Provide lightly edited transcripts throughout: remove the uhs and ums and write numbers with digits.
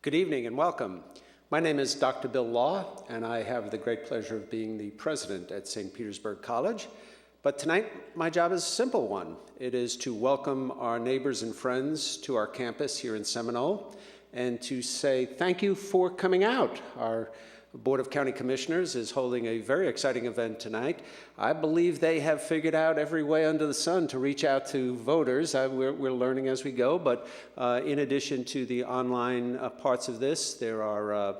Good evening and welcome. My name is Dr. Bill Law, and I have the great pleasure of being the president at St. Petersburg College. But tonight, my job is a simple one. It is to welcome our neighbors and friends to our campus here in Seminole and to say thank you for coming out. Our Board of County Commissioners is holding a very exciting event tonight. I believe they have figured out every way under the sun to reach out to voters. We're learning as we go, but in addition to the online parts of this, there are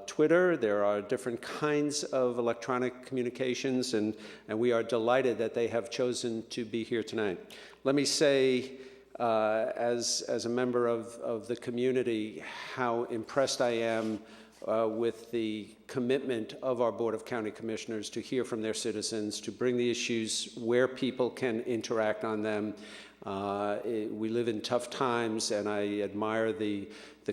Twitter, there are different kinds of electronic communications, and we are delighted that they have chosen to be here tonight. Let me say, as a member of the community, how impressed I am with the commitment of our Board of County Commissioners to hear from their citizens, to bring the issues where people can interact on them. We live in tough times, and I admire the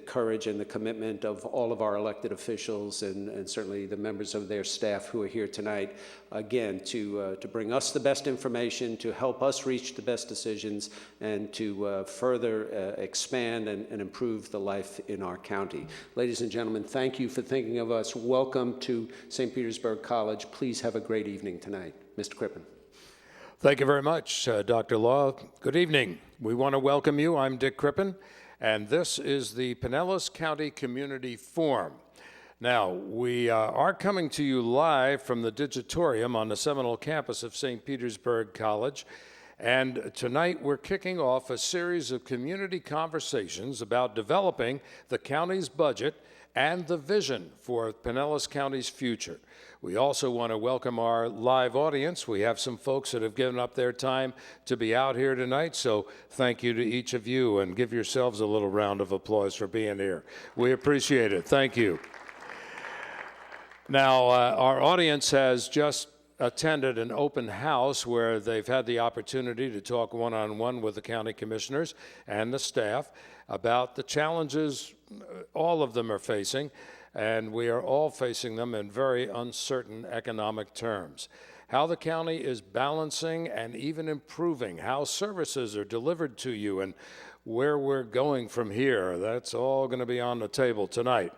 courage and the commitment of all of our elected officials and certainly the members of their staff who are here tonight, again, to bring us the best information, to help us reach the best decisions, and to further expand and improve the life in our county. Ladies and gentlemen, thank you for thinking of us. Welcome to St. Petersburg College. Please have a great evening tonight. Mr. Crippen. Thank you very much, Dr. Law. Good evening. We want to welcome you. I'm Dick Crippen, and this is the Pinellas County Community Forum. Now, we are coming to you live from the Digitorium on the Seminole campus of St. Petersburg College, and tonight we're kicking off a series of community conversations about developing the county's budget and the vision for Pinellas County's future. We also want to welcome our live audience. We have some folks that have given up their time to be out here tonight, so thank you to each of you, and give yourselves a little round of applause for being here. We appreciate it. Thank you. Now, our audience has just attended an open house where they've had the opportunity to talk one-on-one with the county commissioners and the staff about the challenges all of them are facing, and we are all facing them in very uncertain economic terms. How the county is balancing and even improving how services are delivered to you and where we're going from here. That's all going to be on the table tonight.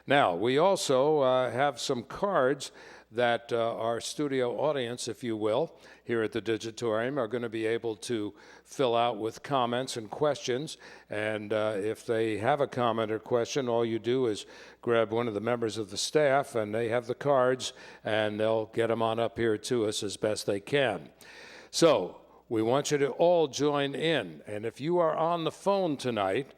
Now, we also have some cards that our studio audience, if you will, here at the Digitorium are going to be able to fill out with comments and questions. And if they have a comment or question, all you do is grab one of the members of the staff, and they have the cards, and they'll get them on up here to us as best they can. So we want you to all join in. And if you are on the phone tonight,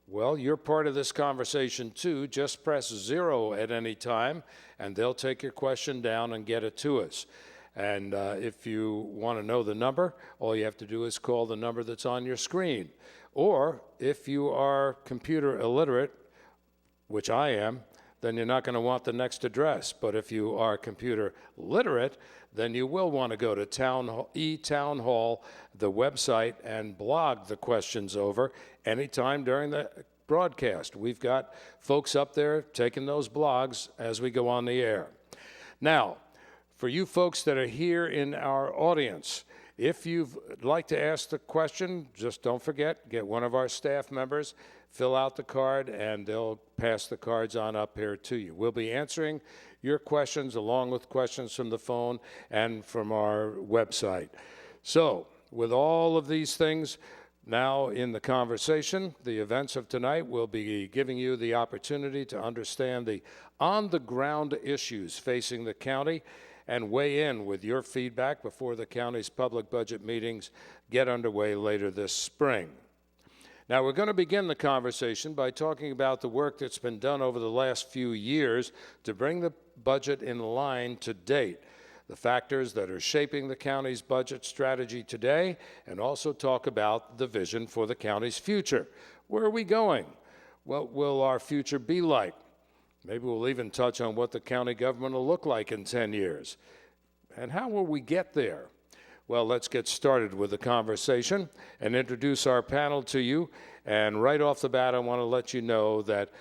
well, you're part of this conversation too. Just press 0 at any time, and they'll take your question down and get it to us. And if you want to know the number, all you have to do is call the number that's on your screen. Or if you are computer illiterate, which I am, then you're not going to want the next address. But if you are computer literate, then you will want to go to eTownHall, the website, and blog the questions over anytime during the broadcast. We've got folks up there taking those blogs as we go on the air. Now, for you folks that are here in our audience, if you'd like to ask the question, just don't forget, get one of our staff members, fill out the card, and they'll pass the cards on up here to you. We'll be answering your questions along with questions from the phone and from our website. So, with all of these things now in the conversation, the events of tonight will be giving you the opportunity to understand the on-the-ground issues facing the county and weigh in with your feedback before the county's public budget meetings get underway later this spring. Now, we're going to begin the conversation by talking about the work that's been done over the last few years to bring the budget in line to date, the factors that are shaping the county's budget strategy today, and also talk about the vision for the county's future. Where are we going? What will our future be like? Maybe we'll even touch on what the county government will look like in 10 years. And how will we get there? Well, let's get started with the conversation and introduce our panel to you. And right off the bat, I want to let you know that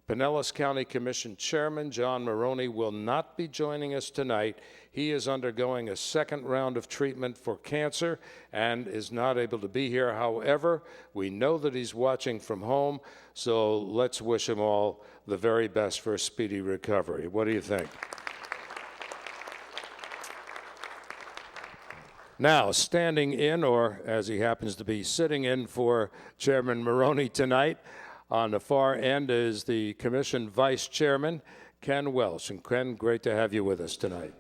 Pinellas County Commission Chairman John Maroney will not be joining us tonight. He is undergoing a second round of treatment for cancer and is not able to be here. However, we know that he's watching from home, so let's wish him all the very best for a speedy recovery. What do you think? Now, standing in, or as he happens to be sitting in for Chairman Maroney tonight, on the far end is the Commission Vice Chairman, Ken Welsh. And Ken, great to have you with us tonight.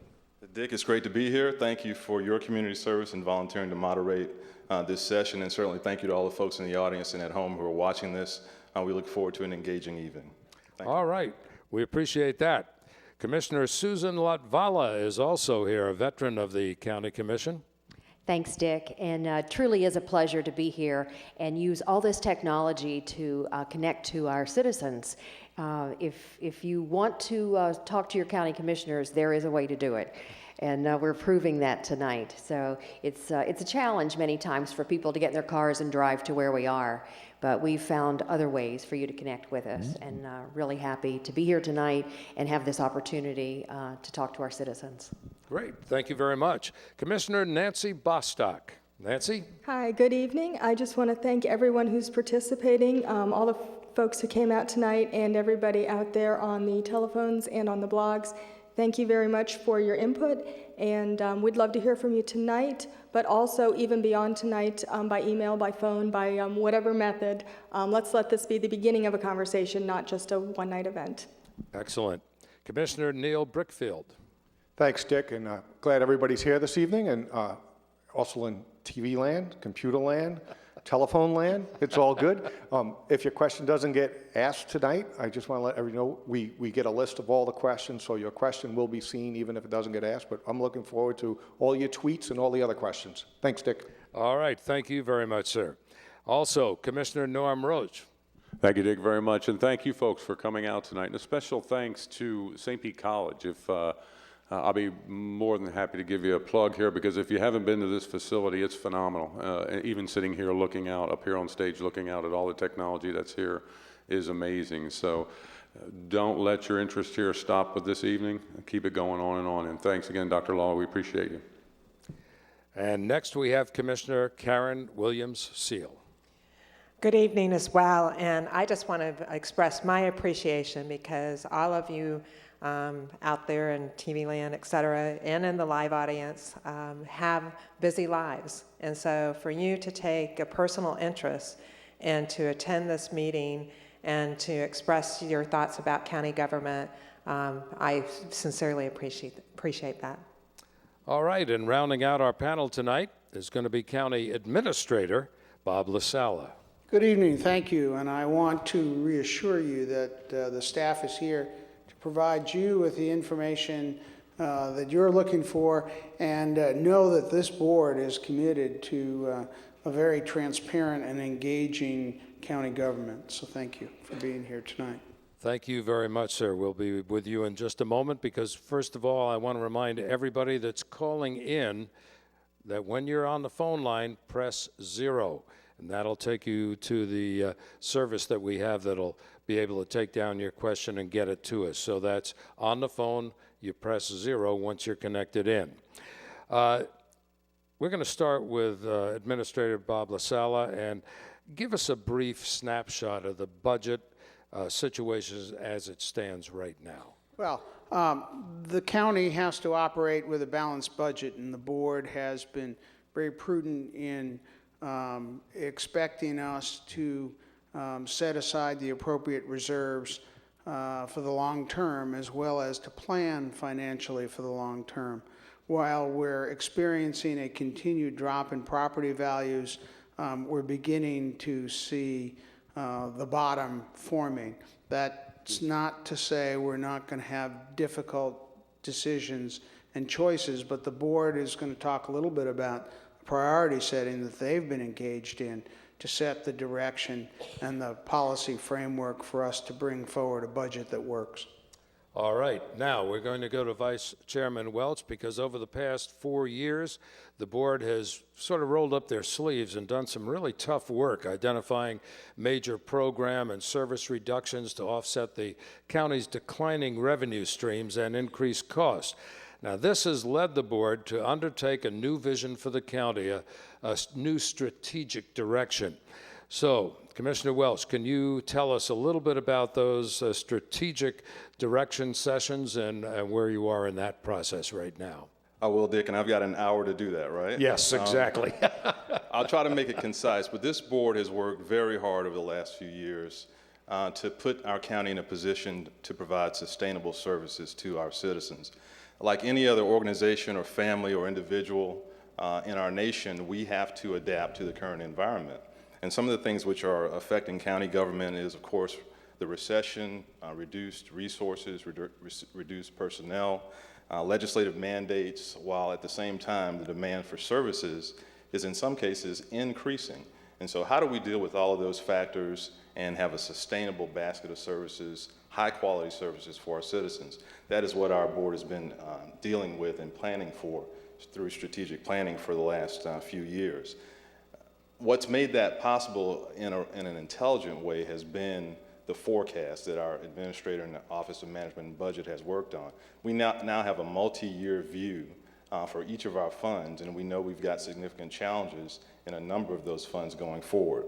Dick, it's great to be here. Thank you for your community service and volunteering to moderate this session, and certainly thank you to all the folks in the audience and at home who are watching this. We look forward to an engaging evening. All right, we appreciate that. Commissioner Susan Latvala is also here, a veteran of the County Commission. Thanks, Dick, and truly is a pleasure to be here and use all this technology to connect to our citizens. If you want to talk to your county commissioners, there is a way to do it, and we're proving that tonight. So it's a challenge many times for people to get in their cars and drive to where we are, but we've found other ways for you to connect with us, and really happy to be here tonight and have this opportunity to talk to our citizens. Great, thank you very much. Commissioner Nancy Bostock. Nancy? Hi, good evening. I just want to thank everyone who's participating, all the folks who came out tonight and everybody out there on the telephones and on the blogs. Thank you very much for your input, and we'd love to hear from you tonight, but also even beyond tonight, by email, by phone, by whatever method. Let's let this be the beginning of a conversation, not just a one-night event. Excellent. Commissioner Neil Brickfield. Thanks, Dick, and glad everybody's here this evening, and also in TV land, computer land, telephone land. It's all good. If your question doesn't get asked tonight, I just want to let everyone know we get a list of all the questions, so your question will be seen even if it doesn't get asked, but I'm looking forward to all your tweets and all the other questions. Thanks, Dick. All right, thank you very much, sir. Also, Commissioner Norm Roach. Thank you, Dick, very much, and thank you folks for coming out tonight, and a special thanks to St. Pete College. I'll be more than happy to give you a plug here, because if you haven't been to this facility, it's phenomenal. Even sitting here looking out, up here on stage looking out at all the technology that's here is amazing. So don't let your interest here stop with this evening. Keep it going on and on. And thanks again, Dr. Law. We appreciate you. And next we have Commissioner Karen Williams-Seal. Good evening as well, and I just want to express my appreciation because all of you out there in TV land, et cetera, and in the live audience have busy lives. And so for you to take a personal interest and to attend this meeting and to express your thoughts about county government, I sincerely appreciate that. All right, and rounding out our panel tonight is going to be County Administrator Bob LaSala. Good evening, thank you, and I want to reassure you that the staff is here to provide you with the information that you're looking for, and know that this board is committed to a very transparent and engaging county government. So thank you for being here tonight. Thank you very much, sir. We'll be with you in just a moment, because first of all, I want to remind everybody that's calling in that when you're on the phone line, press 0. And that'll take you to the service that we have that'll be able to take down your question and get it to us. So that's on the phone, you press 0 once you're connected in. We're going to start with Administrator Bob LaSala, and give us a brief snapshot of the budget situation as it stands right now. Well, the county has to operate with a balanced budget, and the board has been very prudent in expecting us to set aside the appropriate reserves for the long term, as well as to plan financially for the long term. While we're experiencing a continued drop in property values, we're beginning to see the bottom forming. That's not to say we're not going to have difficult decisions and choices, but the board is going to talk a little bit about priority setting that they've been engaged in to set the direction and the policy framework for us to bring forward a budget that works. All right, now we're going to go to Vice Chairman Welch, because over the past 4 years, the board has sort of rolled up their sleeves and done some really tough work identifying major program and service reductions to offset the county's declining revenue streams and increased costs. Now, this has led the board to undertake a new vision for the county, a new strategic direction. So, Commissioner Welch, can you tell us a little bit about those strategic direction sessions and where you are in that process right now? I will, Dick, and I've got an hour to do that, right? Yes, exactly. I'll try to make it concise, but this board has worked very hard over the last few years to put our county in a position to provide sustainable services to our citizens. Like any other organization or family or individual in our nation, we have to adapt to the current environment. And some of the things which are affecting county government is, of course, the recession, reduced resources, reduced personnel, legislative mandates, while at the same time the demand for services is in some cases increasing. And so how do we deal with all of those factors and have a sustainable basket of services, high quality services for our citizens? That is what our board has been dealing with and planning for through strategic planning for the last few years. What's made that possible in an intelligent way has been the forecast that our administrator in the Office of Management and Budget has worked on. We now have a multi-year view for each of our funds, and we know we've got significant challenges in a number of those funds going forward.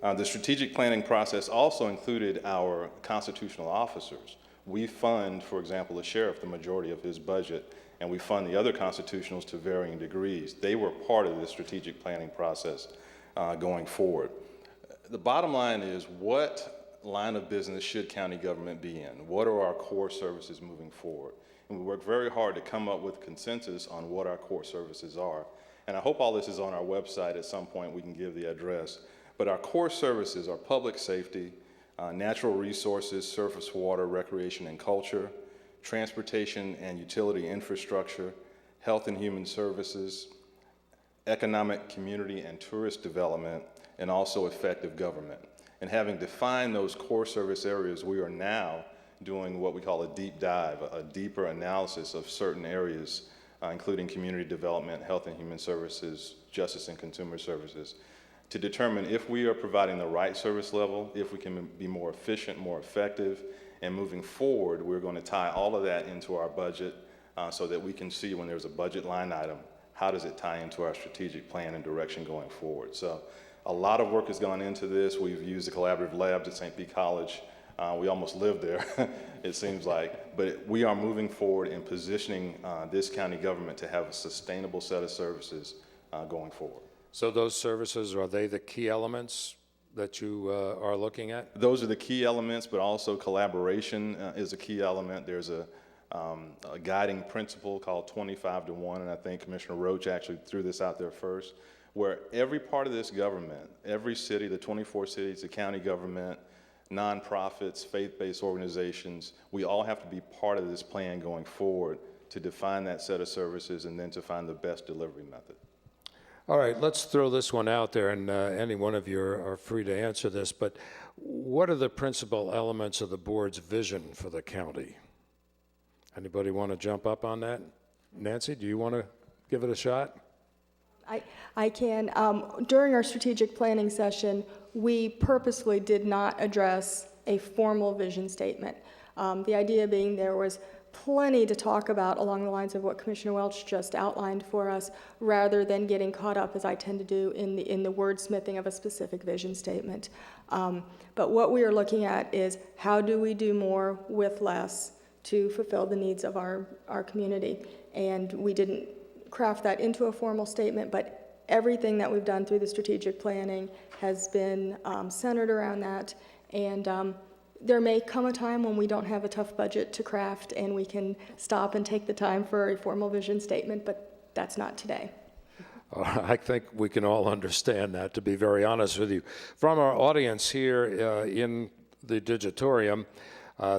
The strategic planning process also included our constitutional officers. We fund, for example, the sheriff, the majority of his budget, and we fund the other constitutionals to varying degrees. They were part of the strategic planning process going forward. The bottom line is, what line of business should county government be in? What are our core services moving forward? And we work very hard to come up with consensus on what our core services are. And I hope all this is on our website at some point. We can give the address. But our core services are public safety, natural resources, surface water, recreation and culture, transportation and utility infrastructure, health and human services, economic, community, and tourist development, and also effective government. And having defined those core service areas, we are now doing what we call a deep dive, a deeper analysis of certain areas, including community development, health and human services, justice and consumer services, to determine if we are providing the right service level, if we can be more efficient, more effective, and moving forward, we're going to tie all of that into our budget so that we can see when there's a budget line item, how does it tie into our strategic plan and direction going forward. So a lot of work has gone into this. We've used the collaborative labs at St. Pete College. We almost live there, it seems like. But we are moving forward in positioning this county government to have a sustainable set of services going forward. So those services, are they the key elements that you are looking at? Those are the key elements, but also collaboration is a key element. There's a guiding principle called 25-1, and I think Commissioner Roach actually threw this out there first, where every part of this government, every city, the 24 cities, the county government, nonprofits, faith-based organizations, we all have to be part of this plan going forward to define that set of services and then to find the best delivery method. All right, let's throw this one out there, and any one of you are free to answer this, but what are the principal elements of the board's vision for the county? Anybody want to jump up on that? Nancy, do you want to give it a shot? I can. During our strategic planning session, we purposely did not address a formal vision statement. The idea being there was plenty to talk about along the lines of what Commissioner Welch just outlined for us, rather than getting caught up, as I tend to do, in the wordsmithing of a specific vision statement. But what we are looking at is, how do we do more with less to fulfill the needs of our community? And we didn't craft that into a formal statement, but everything that we've done through the strategic planning has been centered around that. And there may come a time when we don't have a tough budget to craft and we can stop and take the time for a formal vision statement, but that's not today. I think we can all understand that, to be very honest with you. From our audience here in the Digitorium,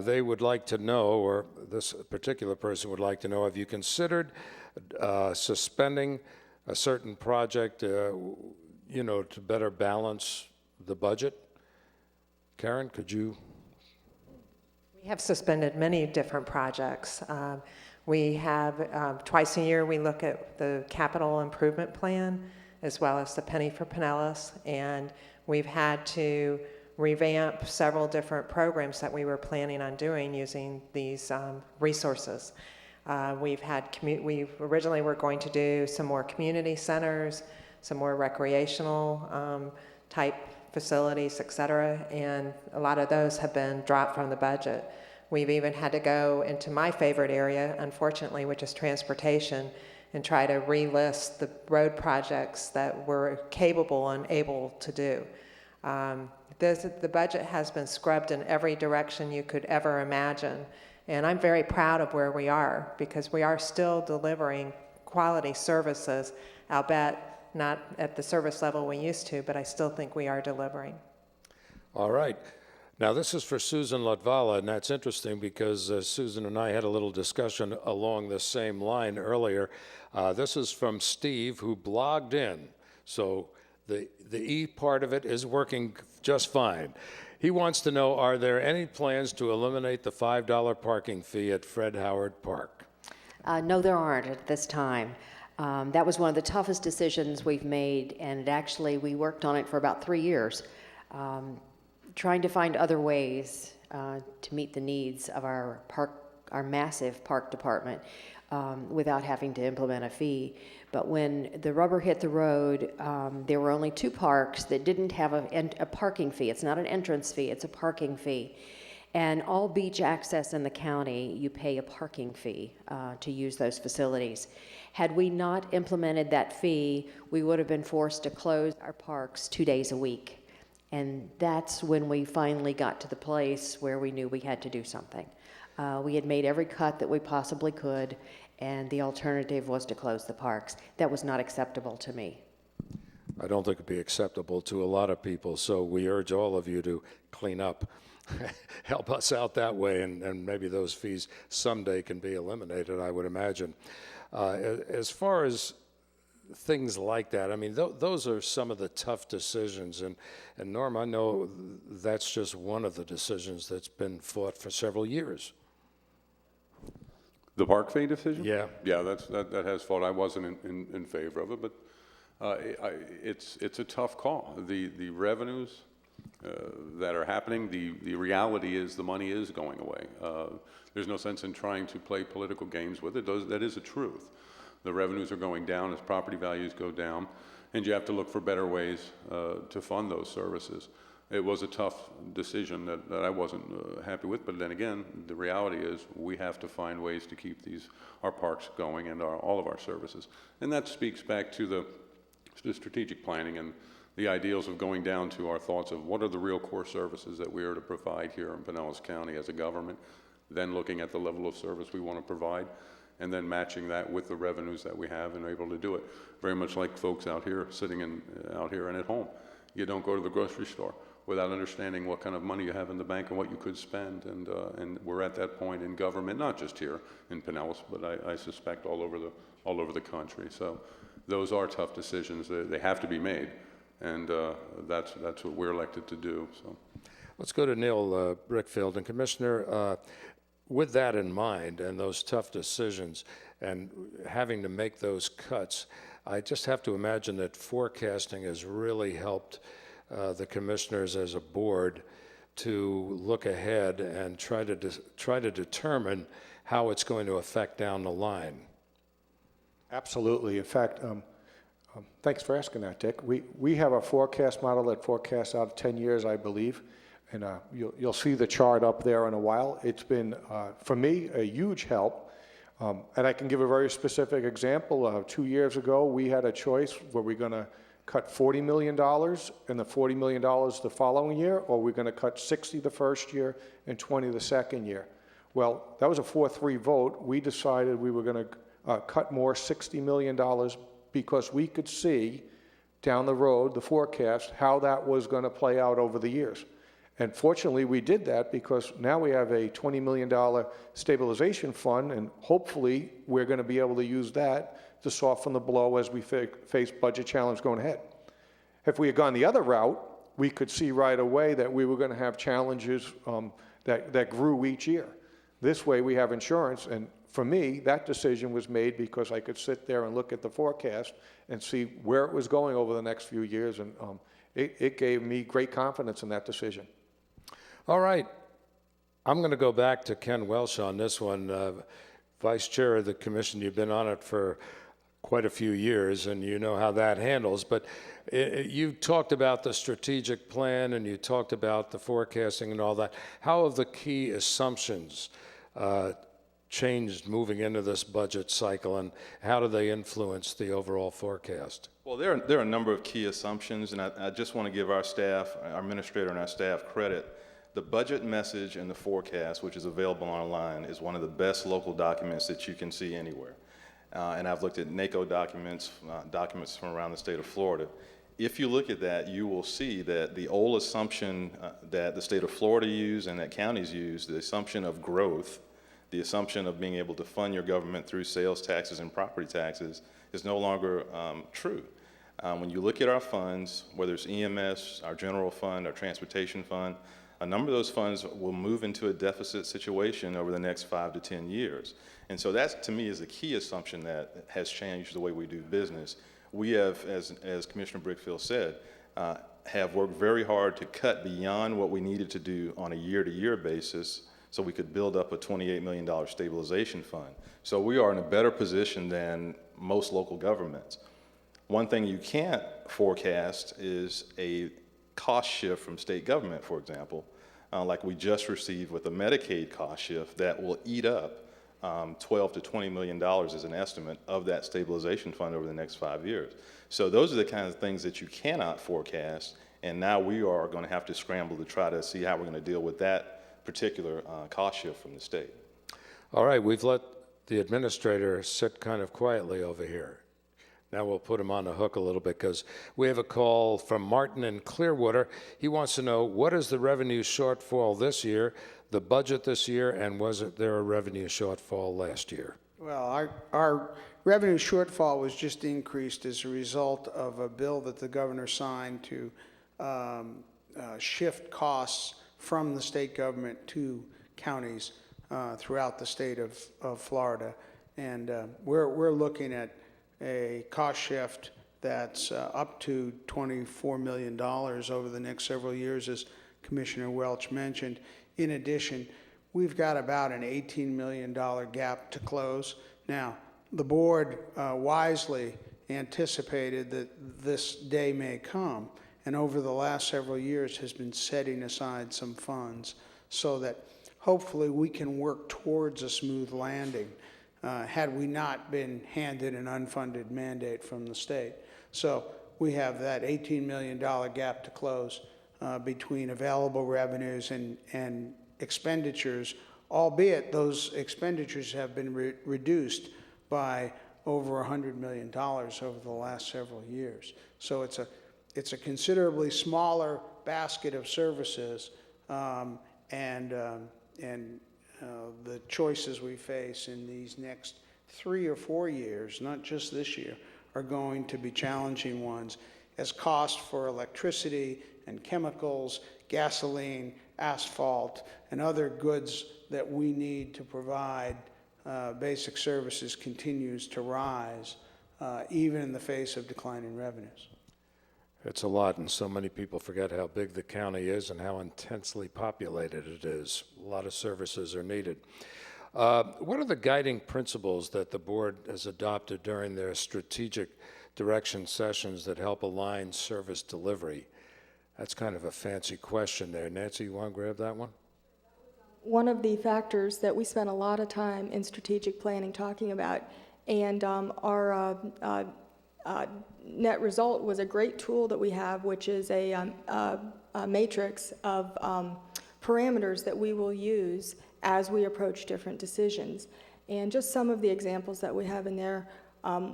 they would like to know, or this particular person would like to know, have you considered suspending a certain project, you know, to better balance the budget? Karen, could you? We have suspended many different projects. We have, twice a year, we look at the capital improvement plan as well as the penny for Pinellas, and we've had to revamp several different programs that we were planning on doing using these resources. We originally were going to do some more community centers, some more recreational type facilities, et cetera, and a lot of those have been dropped from the budget. We've even had to go into my favorite area, unfortunately, which is transportation, and try to relist the road projects that we're capable and able to do. The budget has been scrubbed in every direction you could ever imagine, and I'm very proud of where we are, because we are still delivering quality services. I'll bet not at the service level we used to, but I still think we are delivering. All right. Now, this is for Susan Latvala, and that's interesting because Susan and I had a little discussion along the same line earlier. This is from Steve, who blogged in. So the E part of it is working just fine. He wants to know, are there any plans to eliminate the $5 parking fee at Fred Howard Park? No, there aren't at this time. That was one of the toughest decisions we've made, and actually we worked on it for about 3 years, trying to find other ways to meet the needs of our massive park department without having to implement a fee. But when the rubber hit the road, there were only 2 parks that didn't have a parking fee. It's not an entrance fee, it's a parking fee. And all beach access in the county, you pay a parking fee to use those facilities. Had we not implemented that fee, we would have been forced to close our parks 2 days a week. And that's when we finally got to the place where we knew we had to do something. We had made every cut that we possibly could, and the alternative was to close the parks. That was not acceptable to me. I don't think it'd be acceptable to a lot of people, so we urge all of you to clean up. Help us out that way, and maybe those fees someday can be eliminated, I would imagine. As far as things like that, I mean, those are some of the tough decisions, and Norm, I know that's just one of the decisions that's been fought for several years. The park fee decision? Yeah. Yeah, that has fought. I wasn't in favor of it, but it's a tough call. The revenues that are happening, the reality is the money is going away. There's no sense in trying to play political games with it. That is a truth. The revenues are going down as property values go down, and you have to look for better ways to fund those services. It was a tough decision that I wasn't happy with, but then again, the reality is we have to find ways to keep our parks going and all of our services. And that speaks back to the strategic planning and the ideals of going down to our thoughts of what are the real core services that we are to provide here in Pinellas County as a government, then looking at the level of service we want to provide, and then matching that with the revenues that we have and able to do it. Very much like folks out here, sitting out here and at home. You don't go to the grocery store without understanding what kind of money you have in the bank and what you could spend. And we're at that point in government, not just here in Pinellas, but I suspect all over the country. So those are tough decisions. They have to be made, and that's what we're elected to do. So let's go to Neil Brickfield. And Commissioner, with that in mind and those tough decisions and having to make those cuts, I just have to imagine that forecasting has really helped the commissioners as a board to look ahead and try to determine how it's going to affect down the line. Absolutely. In fact, thanks for asking that, Dick. We have a forecast model that forecasts out 10 years, I believe, and you'll see the chart up there in a while. It's been, for me, a huge help. And I can give a very specific example. 2 years ago, we had a choice: were we going to cut $40 million and the $40 million the following year, or we're going to cut 60 the first year and 20 the second year? Well, that was a 4-3 vote. We decided we were going to cut more, $60 million, because we could see down the road, the forecast, how that was going to play out over the years. And fortunately, we did that because now we have a $20 million stabilization fund, and hopefully we're going to be able to use that to soften the blow as we face budget challenge going ahead. If we had gone the other route, we could see right away that we were going to have challenges that grew each year. This way we have insurance, and for me, that decision was made because I could sit there and look at the forecast and see where it was going over the next few years, and it gave me great confidence in that decision. All right. I'm going to go back to Ken Welsh on this one. vice chair of the commission. You've been on it for quite a few years, and you know how that handles. But you talked about the strategic plan, and you talked about the forecasting and all that. How have the key assumptions changed moving into this budget cycle, and how do they influence the overall forecast? Well, there are a number of key assumptions, and I just want to give our staff, our administrator and our staff credit. The budget message and the forecast, which is available online, is one of the best local documents that you can see anywhere. And I've looked at NACO documents, documents from around the state of Florida. If you look at that, you will see that the old assumption that the state of Florida used and that counties use, the assumption of growth, the assumption of being able to fund your government through sales taxes and property taxes, is no longer true. When you look at our funds, whether it's EMS, our general fund, our transportation fund, a number of those funds will move into a deficit situation over the next 5 to 10 years. And so that, to me, is the key assumption that has changed the way we do business. We have, as Commissioner Brickfield said, have worked very hard to cut beyond what we needed to do on a year-to-year basis so we could build up a $28 million stabilization fund. So we are in a better position than most local governments. One thing you can't forecast is a cost shift from state government, for example, like we just received with the Medicaid cost shift that will eat up $12 to $20 million as an estimate of that stabilization fund over the next 5 years. So those are the kinds of things that you cannot forecast, and now we are going to have to scramble to try to see how we're going to deal with that particular cost shift from the state. All right, we've let the administrator sit kind of quietly over here. Now we'll put him on the hook a little bit because we have a call from Martin in Clearwater. He wants to know, what is the revenue shortfall this year, the budget this year, and was there a revenue shortfall last year? Well, our revenue shortfall was just increased as a result of a bill that the governor signed to shift costs from the state government to counties throughout the state of Florida. And we're looking at a cost shift that's up to $24 million over the next several years, as Commissioner Welch mentioned. In addition, we've got about an $18 million gap to close. Now, the board wisely anticipated that this day may come, and over the last several years has been setting aside some funds so that hopefully we can work towards a smooth landing. Had we not been handed an unfunded mandate from the state. So we have that $18 million gap to close between available revenues and expenditures, albeit those expenditures have been reduced by over $100 million over the last several years. So it's a considerably smaller basket of services, and the choices we face in these next 3 or 4 years, not just this year, are going to be challenging ones, as costs for electricity and chemicals, gasoline, asphalt, and other goods that we need to provide basic services continues to rise, even in the face of declining revenues. It's a lot, and so many people forget how big the county is and how intensely populated it is. A lot of services are needed. What are the guiding principles that the board has adopted during their strategic direction sessions that help align service delivery? That's kind of a fancy question there. Nancy, you want to grab that one? One of the factors that we spent a lot of time in strategic planning talking about, and our net result was a great tool that we have, which is a matrix of parameters that we will use as we approach different decisions. And just some of the examples that we have in there,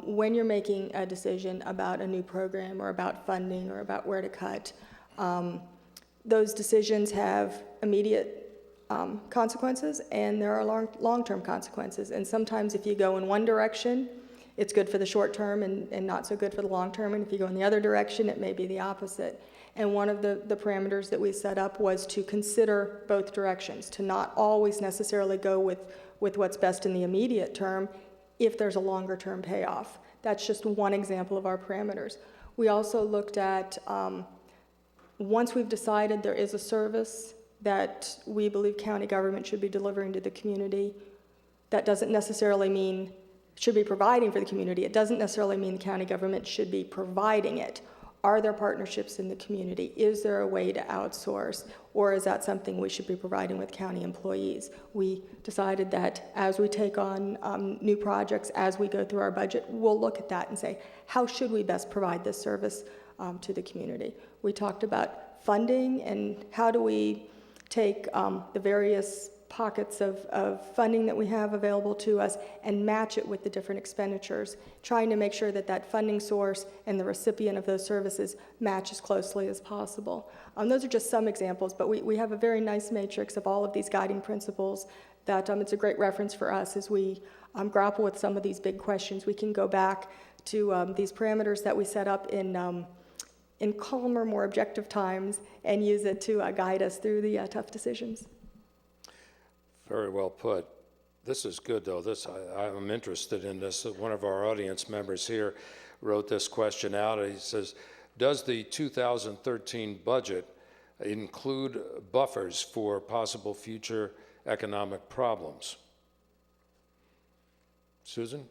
when you're making a decision about a new program or about funding or about where to cut, those decisions have immediate consequences, and there are long-term consequences. And sometimes if you go in one direction, it's good for the short term and not so good for the long term. And if you go in the other direction, it may be the opposite. And one of the parameters that we set up was to consider both directions, to not always necessarily go with what's best in the immediate term if there's a longer term payoff. That's just one example of our parameters. We also looked at, once we've decided there is a service that we believe county government should be delivering to the community, That doesn't necessarily mean should be providing for the community. It doesn't necessarily mean the county government should be providing it. Are there partnerships in the community? Is there a way to outsource? Or is that something we should be providing with county employees? We decided that as we take on new projects, as we go through our budget, we'll look at that and say, how should we best provide this service to the community? We talked about funding and how do we take the various pockets of funding that we have available to us and match it with the different expenditures, trying to make sure that that funding source and the recipient of those services match as closely as possible. Those are just some examples, but we have a very nice matrix of all of these guiding principles that it's a great reference for us as we grapple with some of these big questions. We can go back to these parameters that we set up in calmer, more objective times and use it to guide us through the tough decisions. Very well put. This is good, though. I'm interested in this. One of our audience members here wrote this question out. He says, does the 2013 budget include buffers for possible future economic problems? Susan?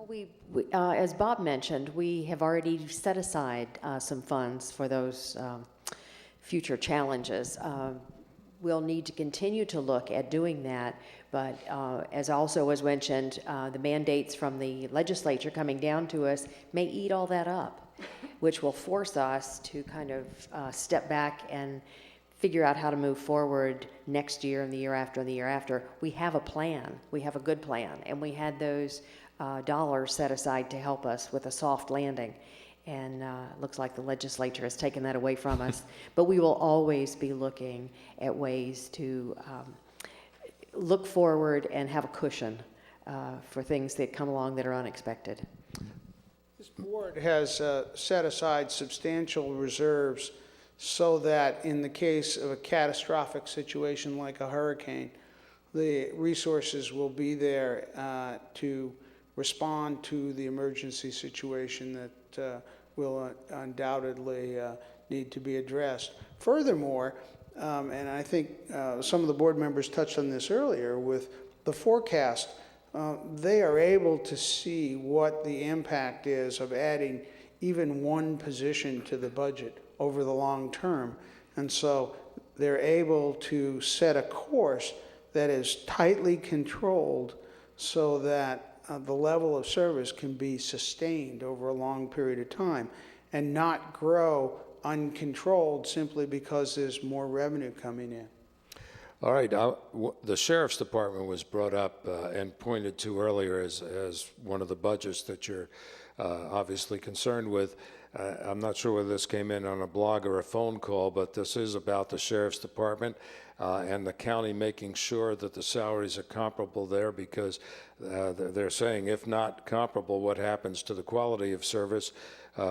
Well, as Bob mentioned, we have already set aside some funds for those future challenges. We'll need to continue to look at doing that, but as also was mentioned, the mandates from the legislature coming down to us may eat all that up, which will force us to kind of step back and figure out how to move forward next year and the year after and the year after. We have a plan. We have a good plan, and we had those dollars set aside to help us with a soft landing. And it looks like the legislature has taken that away from us. But we will always be looking at ways to look forward and have a cushion for things that come along that are unexpected. This board has set aside substantial reserves so that in the case of a catastrophic situation like a hurricane, the resources will be there to respond to the emergency situation that will undoubtedly need to be addressed. Furthermore, and I think some of the board members touched on this earlier, with the forecast, they are able to see what the impact is of adding even one position to the budget over the long term. And so they're able to set a course that is tightly controlled so that the level of service can be sustained over a long period of time and not grow uncontrolled simply because there's more revenue coming in. All right. The Sheriff's Department was brought up and pointed to earlier as one of the budgets that you're obviously concerned with. I'm not sure whether this came in on a blog or a phone call, but this is about the Sheriff's Department and the county making sure that the salaries are comparable there, because they're saying if not comparable, what happens to the quality of service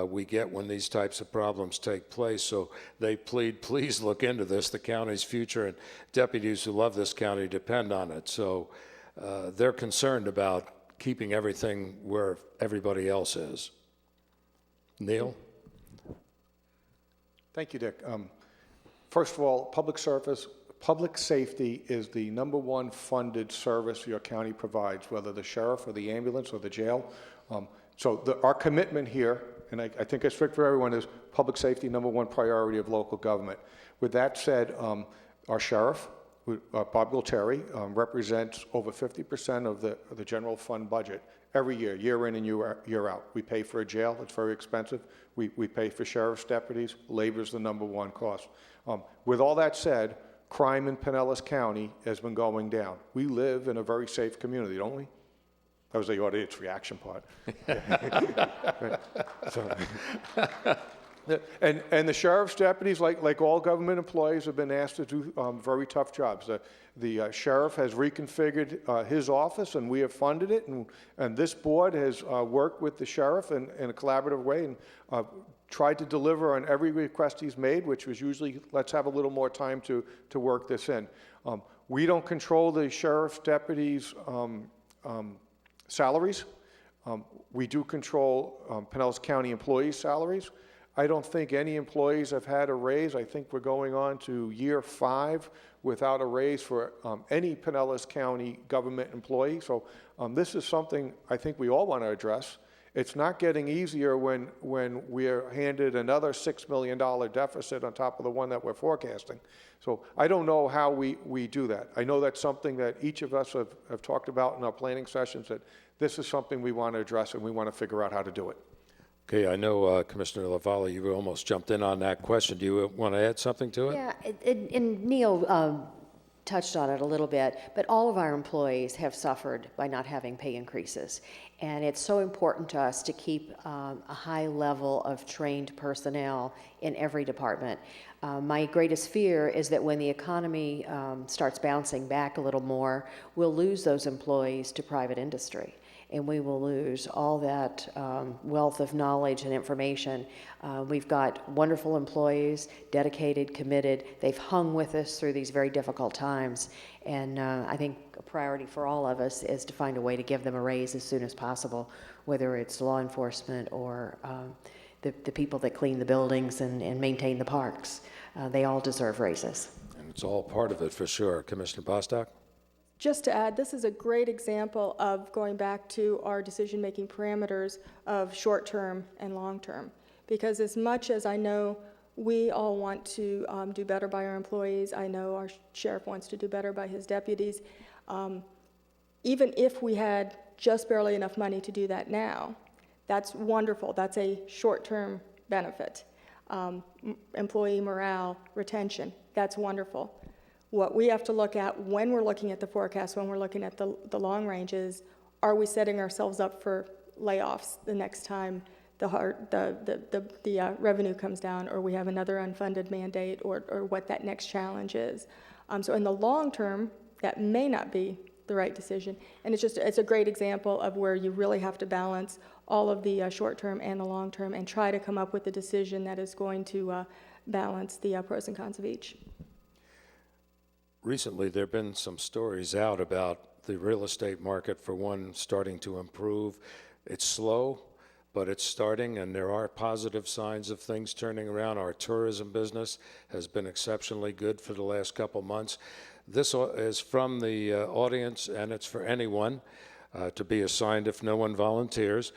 we get when these types of problems take place. So they plead, please look into this. The county's future and deputies who love this county depend on it. So they're concerned about keeping everything where everybody else is. Neil? Thank you, Dick. First of all, public safety is the #1 funded service your county provides, whether the sheriff or the ambulance or the jail. So our commitment here, and I think I speak for everyone, is public safety #1 priority of local government. With that said, our sheriff, Bob Gualtieri, represents over 50% of the general fund budget every year, year in and year out. We pay for a jail, it's very expensive. We pay for sheriff's deputies. Labor is the #1 cost. With all that said, crime in Pinellas County has been going down. We live in a very safe community, don't we? That was the audience reaction part. And the sheriff's deputies, like all government employees, have been asked to do very tough jobs. The sheriff has reconfigured his office, and we have funded it, and this board has worked with the sheriff in a collaborative way and tried to deliver on every request he's made, which was usually, let's have a little more time to work this in. We don't control the sheriff's deputies' salaries. We do control Pinellas County employees' salaries. I don't think any employees have had a raise. I think we're going on to year 5 without a raise for any Pinellas County government employee. So this is something I think we all want to address. It's not getting easier when we're handed another $6 million deficit on top of the one that we're forecasting. So I don't know how we do that. I know that's something that each of us have talked about in our planning sessions, that this is something we want to address and we want to figure out how to do it. Okay, I know Commissioner LaValle, you almost jumped in on that question. Do you want to add something to it? Yeah, and Neil touched on it a little bit, but all of our employees have suffered by not having pay increases. And it's so important to us to keep a high level of trained personnel in every department. My greatest fear is that when the economy starts bouncing back a little more, we'll lose those employees to private industry. And we will lose all that wealth of knowledge and information. We've got wonderful employees, dedicated, committed. They've hung with us through these very difficult times. And I think a priority for all of us is to find a way to give them a raise as soon as possible, whether it's law enforcement or the people that clean the buildings and maintain the parks. They all deserve raises. And it's all part of it for sure. Commissioner Bostock? Just to add, this is a great example of going back to our decision-making parameters of short-term and long-term. Because as much as I know we all want to do better by our employees, I know our sheriff wants to do better by his deputies, even if we had just barely enough money to do that now, that's wonderful. That's a short-term benefit. Employee morale, retention, that's wonderful. What we have to look at when we're looking at the forecast, when we're looking at the long range is, are we setting ourselves up for layoffs the next time the revenue comes down, or we have another unfunded mandate, or what that next challenge is. So in the long term, that may not be the right decision. And it's a great example of where you really have to balance all of the short term and the long term and try to come up with a decision that is going to balance the pros and cons of each. Recently, there have been some stories out about the real estate market, for one, starting to improve. It's slow, but it's starting, and there are positive signs of things turning around. Our tourism business has been exceptionally good for the last couple months. This is from the audience, and it's for anyone to be assigned if no one volunteers.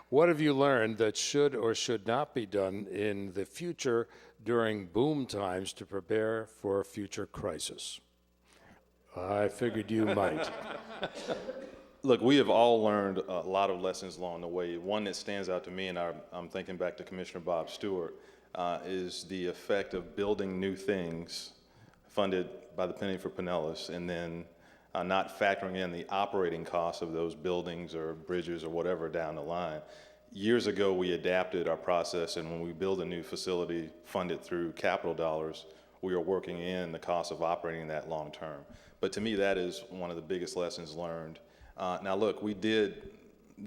What have you learned that should or should not be done in the future during boom times to prepare for a future crisis? I figured you might. Look, we have all learned a lot of lessons along the way. One that stands out to me, and I'm thinking back to Commissioner Bob Stewart, is the effect of building new things funded by the Penny for Pinellas, and then not factoring in the operating costs of those buildings or bridges or whatever down the line. Years ago, we adapted our process, and when we build a new facility funded through capital dollars, we are working in the cost of operating that long term. But to me, that is one of the biggest lessons learned. Now look, we did,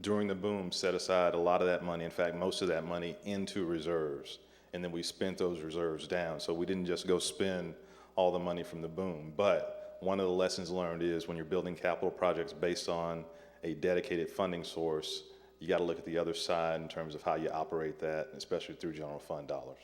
during the boom, set aside a lot of that money, in fact, most of that money, into reserves, and then we spent those reserves down. So we didn't just go spend all the money from the boom. But one of the lessons learned is when you're building capital projects based on a dedicated funding source, you got to look at the other side in terms of how you operate that, especially through general fund dollars.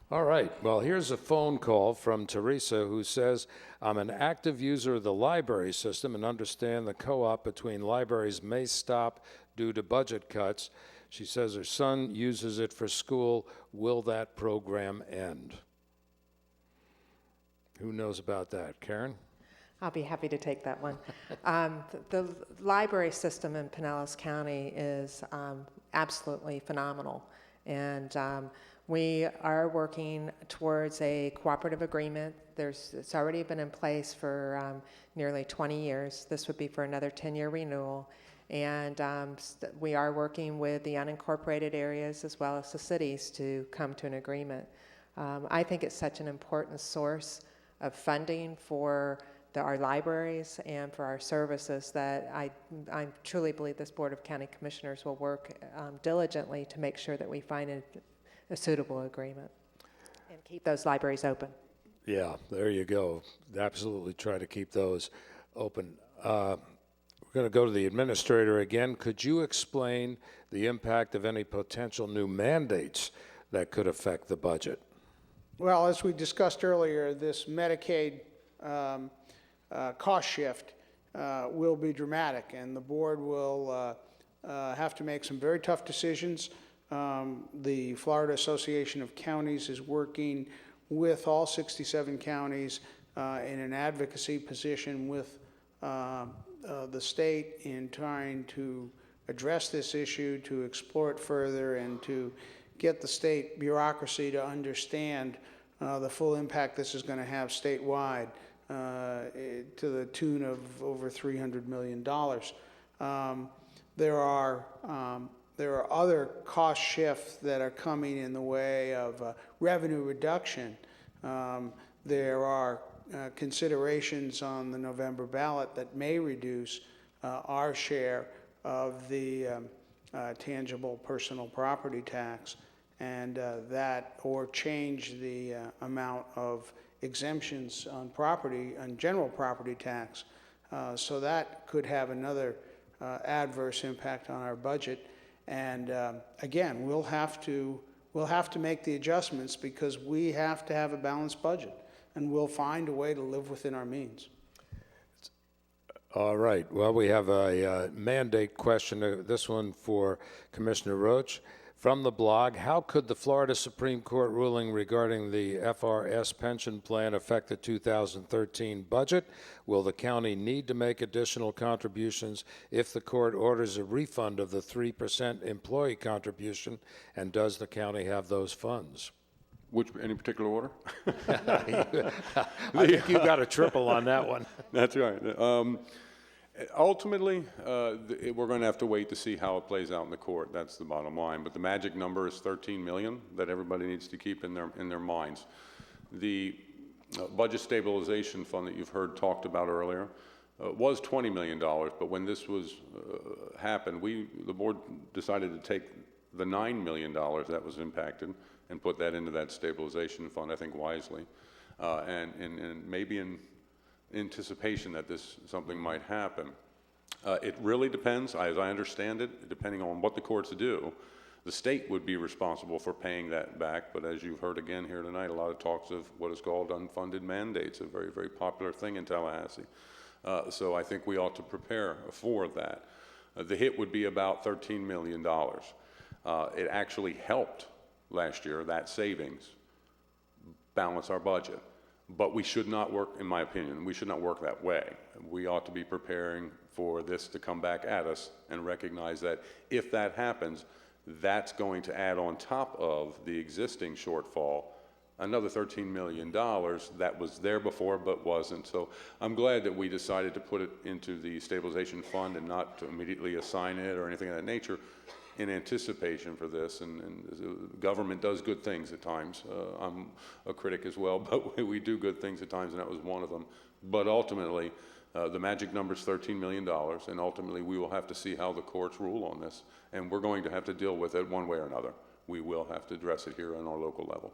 All right. Well, here's a phone call from Teresa, who says, I'm an active user of the library system and understand the co-op between libraries may stop due to budget cuts. She says her son uses it for school. Will that program end? Who knows about that? Karen? I'll be happy to take that one. The library system in Pinellas County is absolutely phenomenal. And we are working towards a cooperative agreement. It's already been in place for nearly 20 years. This would be for another 10-year renewal. And we are working with the unincorporated areas as well as the cities to come to an agreement. I think it's such an important source of funding for our libraries and for our services that I truly believe this Board of County Commissioners will work diligently to make sure that we find a suitable agreement and keep those libraries open. Yeah, there you go. Absolutely try to keep those open. We're going to go to the administrator again. Could you explain the impact of any potential new mandates that could affect the budget? Well, as we discussed earlier, this Medicaid cost shift will be dramatic, and the board will have to make some very tough decisions. The Florida Association of Counties is working with all 67 counties in an advocacy position with the state in trying to address this issue, to explore it further, and to get the state bureaucracy to understand the full impact this is going to have statewide to the tune of over $300 million. There are other cost shifts that are coming in the way of revenue reduction. There are considerations on the November ballot that may reduce our share of the tangible personal property tax, and or change the amount of exemptions on property, on general property tax. So that could have another adverse impact on our budget. And again, we'll have to make the adjustments because we have to have a balanced budget, and we'll find a way to live within our means. All right. Well, we have a mandate question, this one for Commissioner Roach. From the blog, how could the Florida Supreme Court ruling regarding the FRS pension plan affect the 2013 budget? Will the county need to make additional contributions if the court orders a refund of the 3% employee contribution? And does the county have those funds? Any particular order? I think you got a triple on that one. That's right. Ultimately, we're going to have to wait to see how it plays out in the court. That's the bottom line. But the magic number is 13 million that everybody needs to keep in their minds. The budget stabilization fund that you've heard talked about earlier was $20 million. But when this was happened, the board decided to take the $9 million that was impacted and put that into that stabilization fund, I think wisely, and maybe in anticipation that something might happen. It really depends, as I understand it, depending on what the courts do. The state would be responsible for paying that back, but as you've heard again here tonight, a lot of talks of what is called unfunded mandates, a very, very popular thing in Tallahassee. So I think we ought to prepare for that. The hit would be about $13 million. It actually helped last year, that savings, balance our budget. But we should not work, in my opinion, we should not work that way. We ought to be preparing for this to come back at us and recognize that if that happens, that's going to add on top of the existing shortfall another $13 million that was there before but wasn't. So I'm glad that we decided to put it into the stabilization fund and not to immediately assign it or anything of that nature in anticipation for this, and the government does good things at times. I'm a critic as well, but we do good things at times, and that was one of them. But ultimately, the magic number is $13 million, and ultimately we will have to see how the courts rule on this, and we're going to have to deal with it one way or another. We will have to address it here on our local level.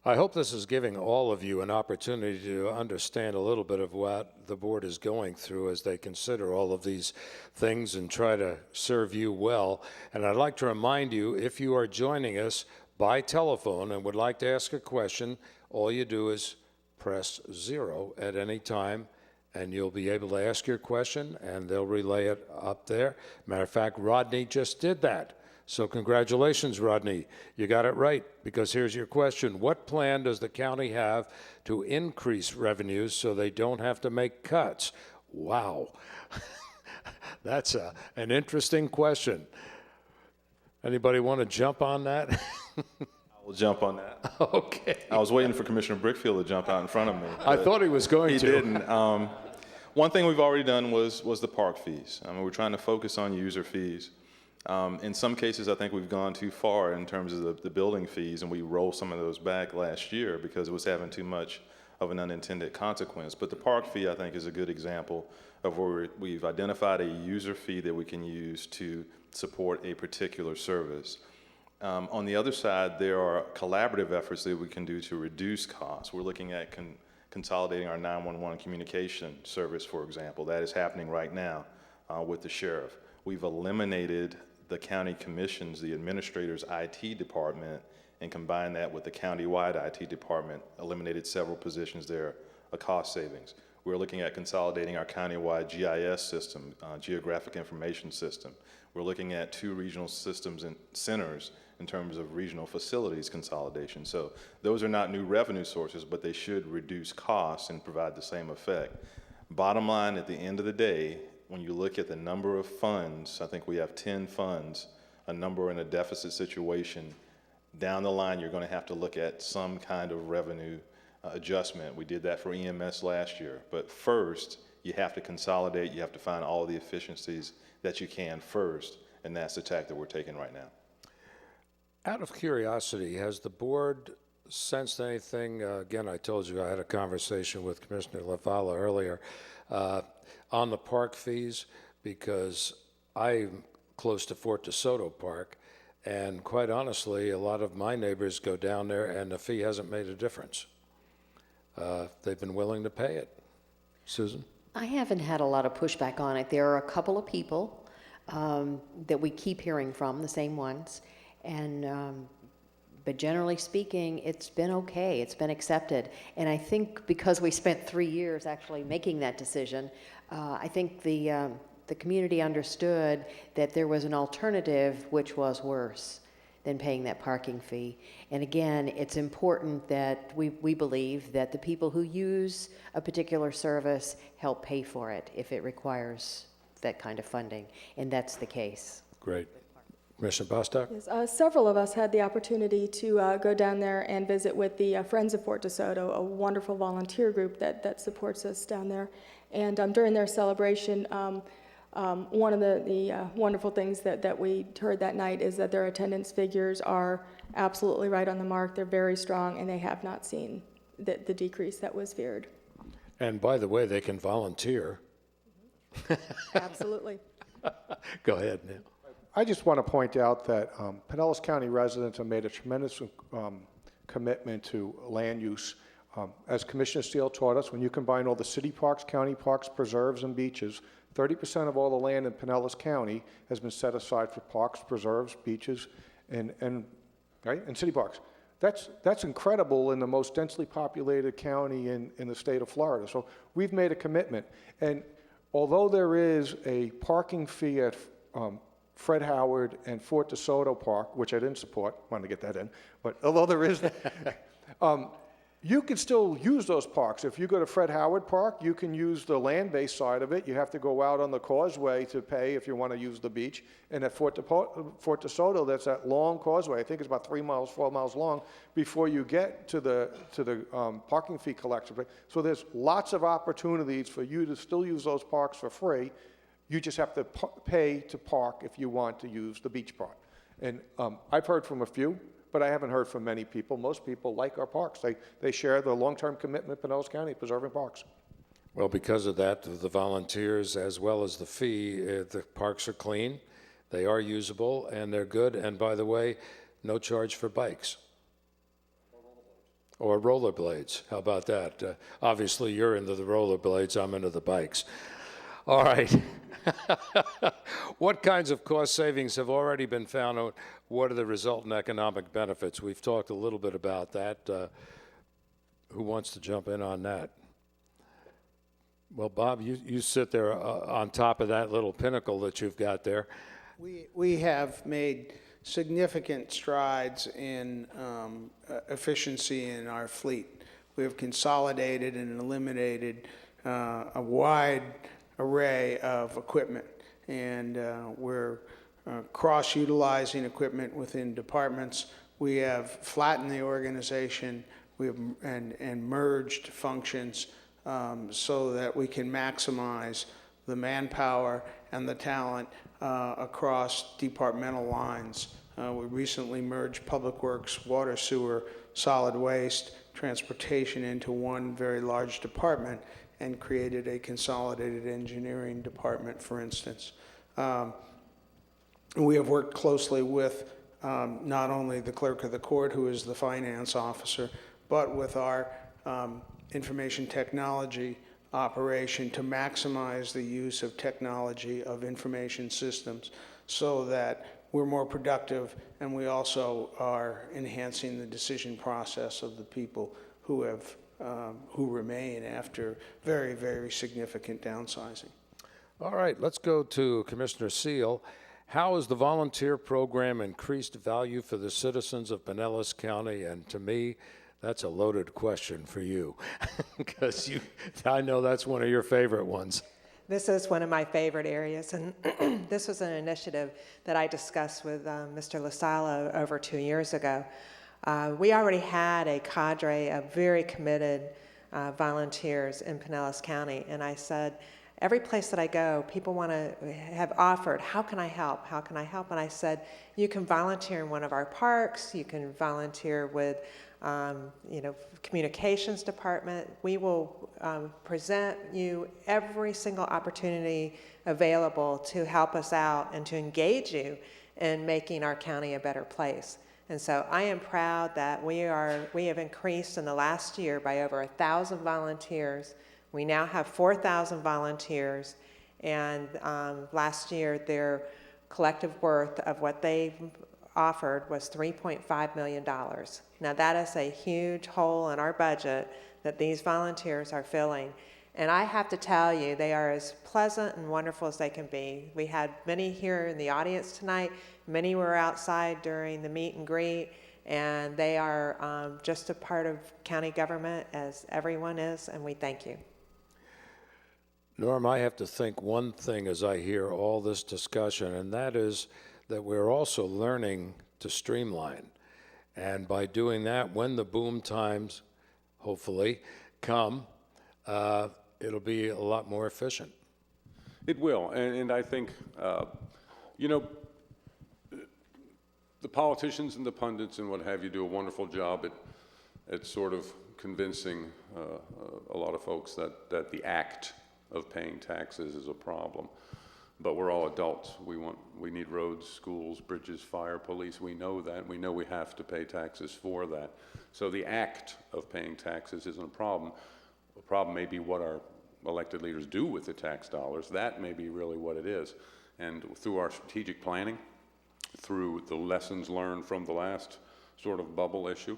I hope this is giving all of you an opportunity to understand a little bit of what the board is going through as they consider all of these things and try to serve you well. And I'd like to remind you, if you are joining us by telephone and would like to ask a question, all you do is press 0 at any time, and you'll be able to ask your question, and they'll relay it up there. Matter of fact, Rodney just did that. So congratulations, Rodney. You got it right, because here's your question. What plan does the county have to increase revenues so they don't have to make cuts? Wow. That's an interesting question. Anybody want to jump on that? I'll jump on that. Okay. I was waiting for Commissioner Brickfield to jump out in front of me. I thought he was going to. He didn't. One thing we've already done was the park fees. I mean, we're trying to focus on user fees. In some cases, I think we've gone too far in terms of the building fees, and we rolled some of those back last year because it was having too much of an unintended consequence. But the park fee, I think, is a good example of where we've identified a user fee that we can use to support a particular service. On the other side, there are collaborative efforts that we can do to reduce costs. We're looking at consolidating our 911 communication service, for example. That is happening right now. with the sheriff. We've eliminated the county commissions, the administrator's IT department, and combined that with the county-wide IT department, eliminated several positions there, a cost savings. We're looking at consolidating our county-wide GIS system, geographic information system. We're looking at 2 regional systems and centers in terms of regional facilities consolidation. So those are not new revenue sources, but they should reduce costs and provide the same effect. Bottom line, at the end of the day, when you look at the number of funds, I think we have 10 funds, a number in a deficit situation. Down the line, you're going to have to look at some kind of revenue adjustment. We did that for EMS last year. But first, you have to consolidate. You have to find all the efficiencies that you can first, and that's the tack that we're taking right now. Out of curiosity, has the board sensed anything? Again, I told you I had a conversation with Commissioner LaValla earlier on the park fees, because I'm close to Fort DeSoto Park, and quite honestly, a lot of my neighbors go down there and the fee hasn't made a difference. They've been willing to pay it. Susan? I haven't had a lot of pushback on it. There are a couple of people that we keep hearing from, the same ones, and but generally speaking, it's been okay. It's been accepted. And I think because we spent 3 years actually making that decision, I think the community understood that there was an alternative which was worse than paying that parking fee. And again, it's important that we believe that the people who use a particular service help pay for it if it requires that kind of funding, and that's the case. Great. Commissioner Bostock? Yes, several of us had the opportunity to go down there and visit with the Friends of Fort DeSoto, a wonderful volunteer group that supports us down there. And during their celebration, one of the wonderful things that we heard that night is that their attendance figures are absolutely right on the mark. They're very strong, and they have not seen the decrease that was feared. And by the way, they can volunteer. Absolutely. Go ahead, Neil. I just want to point out that Pinellas County residents have made a tremendous commitment to land use. As Commissioner Steele taught us, when you combine all the city parks, county parks, preserves, and beaches, 30% of all the land in Pinellas County has been set aside for parks, preserves, beaches, and city parks. That's incredible in the most densely populated county in the state of Florida. So we've made a commitment. And although there is a parking fee at Fred Howard and Fort DeSoto Park, which I didn't support, wanted to get that in, but although there is, you can still use those parks. If you go to Fred Howard Park, you can use the land-based side of it. You have to go out on the causeway to pay if you want to use the beach. And at Fort DeSoto, that's that long causeway. I think it's about 3 miles, 4 miles long before you get to the parking fee collection. So there's lots of opportunities for you to still use those parks for free. You just have to pay to park if you want to use the beach part. And I've heard from a few, but I haven't heard from many people. Most people like our parks. They share the long-term commitment in Pinellas County preserving parks. Well, because of that, the volunteers as well as the fee, the parks are clean, they are usable, and they're good. And by the way, no charge for bikes. Or rollerblades. How about that? Obviously, you're into the rollerblades. I'm into the bikes. All right. What kinds of cost savings have already been found? What are the resultant economic benefits? We've talked a little bit about that. Who wants to jump in on that? Well, Bob, you sit there on top of that little pinnacle that you've got there. We have made significant strides in efficiency in our fleet. We have consolidated and eliminated a wide array of equipment, and we're cross-utilizing equipment within departments. We have flattened the organization. We have and merged functions so that we can maximize the manpower and the talent across departmental lines. We recently merged Public Works, Water, Sewer, Solid Waste, Transportation into one very large department, and created a consolidated engineering department, for instance. We have worked closely with not only the clerk of the court, who is the finance officer, but with our information technology operation to maximize the use of technology, of information systems, so that we're more productive and we also are enhancing the decision process of the people who remain after very, very significant downsizing. All right, let's go to Commissioner Seal. How has the volunteer program increased value for the citizens of Pinellas County? And to me, that's a loaded question for you, because I know that's one of your favorite ones. This is one of my favorite areas, and this was an initiative that I discussed with Mr. LaSala over 2 years ago. We already had a cadre of very committed volunteers in Pinellas County, and I said, every place that I go, people have offered, how can I help? How can I help? And I said, you can volunteer in one of our parks, you can volunteer with communications department. We will present you every single opportunity available to help us out and to engage you in making our county a better place. And so I am proud that we have increased in the last year by over 1,000 volunteers. We now have 4,000 volunteers, and last year their collective worth of what they offered was $3.5 million. Now that is a huge hole in our budget that these volunteers are filling. And I have to tell you, they are as pleasant and wonderful as they can be. We had many here in the audience tonight. Many were outside during the meet and greet, and they are just a part of county government as everyone is, and we thank you. Norm, I have to think one thing as I hear all this discussion, and that is that we're also learning to streamline. And by doing that, when the boom times, hopefully, come, it'll be a lot more efficient. It will, and I think, the politicians and the pundits and what have you do a wonderful job at sort of convincing a lot of folks that the act of paying taxes is a problem. But we're all adults. We need roads, schools, bridges, fire, police. We know that. We know we have to pay taxes for that. So the act of paying taxes isn't a problem. The problem may be what our elected leaders do with the tax dollars. That may be really what it is. And through our strategic planning, through the lessons learned from the last sort of bubble issue,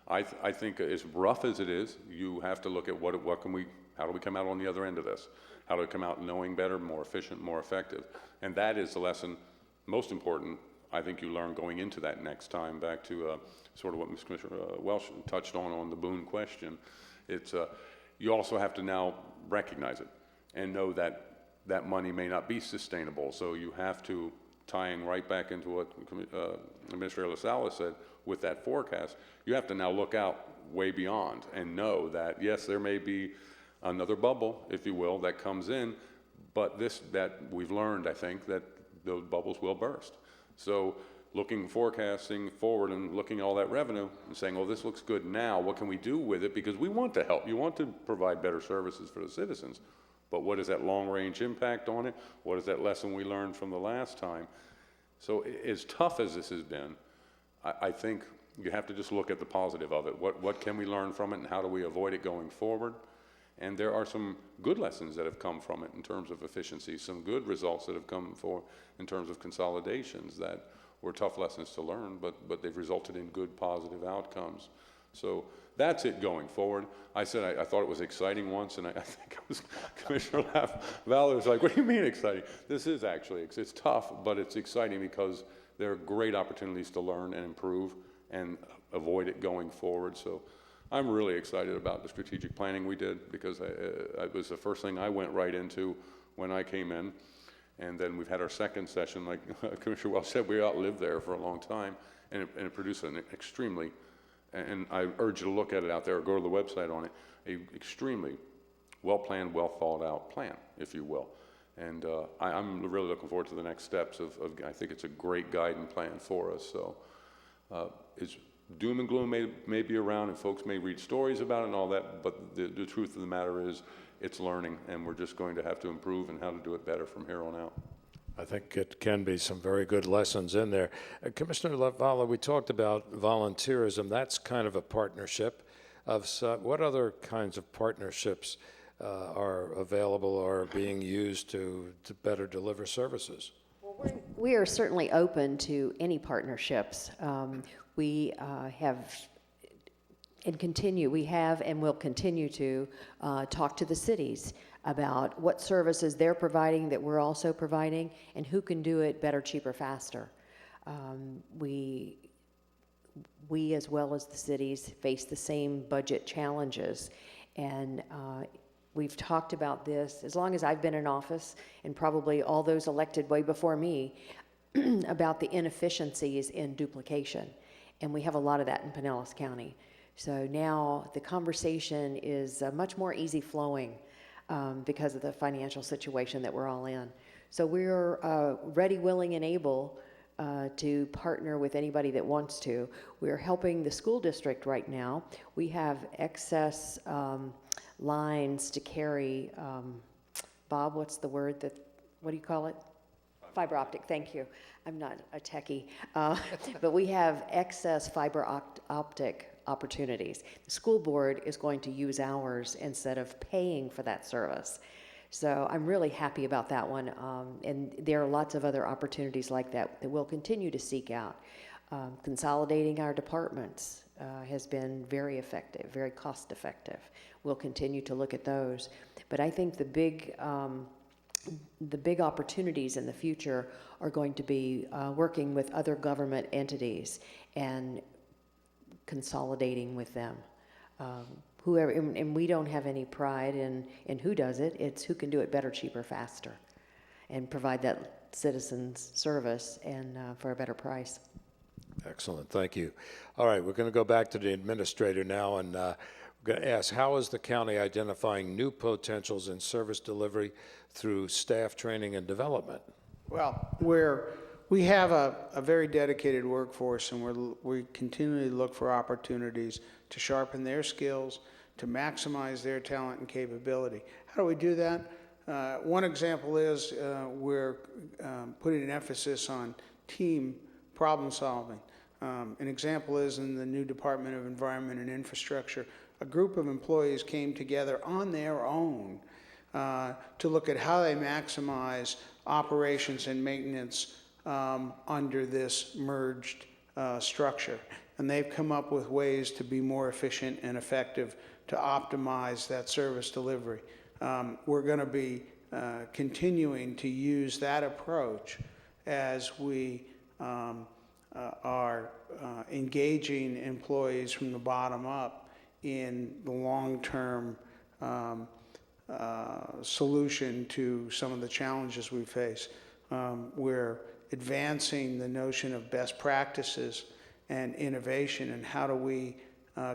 I think as rough as it is, you have to look at how do we come out on the other end of this? How do we come out knowing better, more efficient, more effective? And that is the lesson, most important, I think you learn going into that next time, back to sort of what Ms. Commissioner Welsh touched on the Boone question. It's, you also have to now recognize it and know that that money may not be sustainable. So you have to, tying right back into what Administrator LaSala said with that forecast, you have to now look out way beyond and know that, yes, there may be another bubble, if you will, that comes in, but that we've learned, I think, that those bubbles will burst. So forecasting forward and looking at all that revenue and saying, oh, this looks good now, what can we do with it? Because we want to help. You want to provide better services for the citizens, but what is that long-range impact on it? What is that lesson we learned from the last time? So as tough as this has been, I think you have to just look at the positive of it. What can we learn from it, and how do we avoid it going forward? And there are some good lessons that have come from it in terms of efficiency, some good results that have come in terms of consolidations that were tough lessons to learn, but they've resulted in good positive outcomes. So that's it going forward. I said I thought it was exciting once, and I think it was Commissioner Valor was like, what do you mean exciting? This is actually, it's tough, but it's exciting because there are great opportunities to learn and improve and avoid it going forward. So I'm really excited about the strategic planning we did, because it was the first thing I went right into when I came in. And then we've had our second session, like Commissioner Welch said, we outlived there for a long time, and it produced an extremely, and I urge you to look at it out there or go to the website on it, a extremely well-planned, well-thought-out plan, if you will. And I'm really looking forward to the next steps I think it's a great guiding plan for us. So it's doom and gloom may be around, and folks may read stories about it and all that, but the truth of the matter is it's learning, and we're just going to have to improve and how to do it better from here on out. I think it can be some very good lessons in there. Commissioner LaValla, we talked about volunteerism. That's kind of a partnership. What other kinds of partnerships are available or being used to better deliver services? We are certainly open to any partnerships. We have and will continue to talk to the cities about what services they're providing that we're also providing and who can do it better, cheaper, faster. We, as well as the cities, face the same budget challenges, and we've talked about this as long as I've been in office, and probably all those elected way before me, about the inefficiencies in duplication, and we have a lot of that in Pinellas County. So now the conversation is much more easy flowing because of the financial situation that we're all in. So we're ready, willing, and able to partner with anybody that wants to. We're helping the school district right now. We have excess lines to carry, Bob, what's the word what do you call it? Fiber optic, thank you. I'm not a techie. But we have excess fiber optic opportunities. The school board is going to use ours instead of paying for that service. So I'm really happy about that one. And there are lots of other opportunities like that that we'll continue to seek out. Consolidating our departments has been very effective, very cost effective. We'll continue to look at those. But I think the big opportunities in the future are going to be working with other government entities and consolidating with them. Whoever, and we don't have any pride in who does it. It's who can do it better, cheaper, faster, and provide that citizens service and for a better price. Excellent, thank you. All right, we're going to go back to the administrator now, and we're going to ask, how is the county identifying new potentials in service delivery through staff training and development? Well, we have a very dedicated workforce, and we continually look for opportunities to sharpen their skills, to maximize their talent and capability. How do we do that? One example is we're putting an emphasis on team problem solving. An example is in the new Department of Environment and Infrastructure, a group of employees came together on their own to look at how they maximize operations and maintenance under this merged structure. And they've come up with ways to be more efficient and effective to optimize that service delivery. We're going to be continuing to use that approach as we are engaging employees from the bottom up in the long-term solution to some of the challenges we face. We're advancing the notion of best practices and innovation, and how do we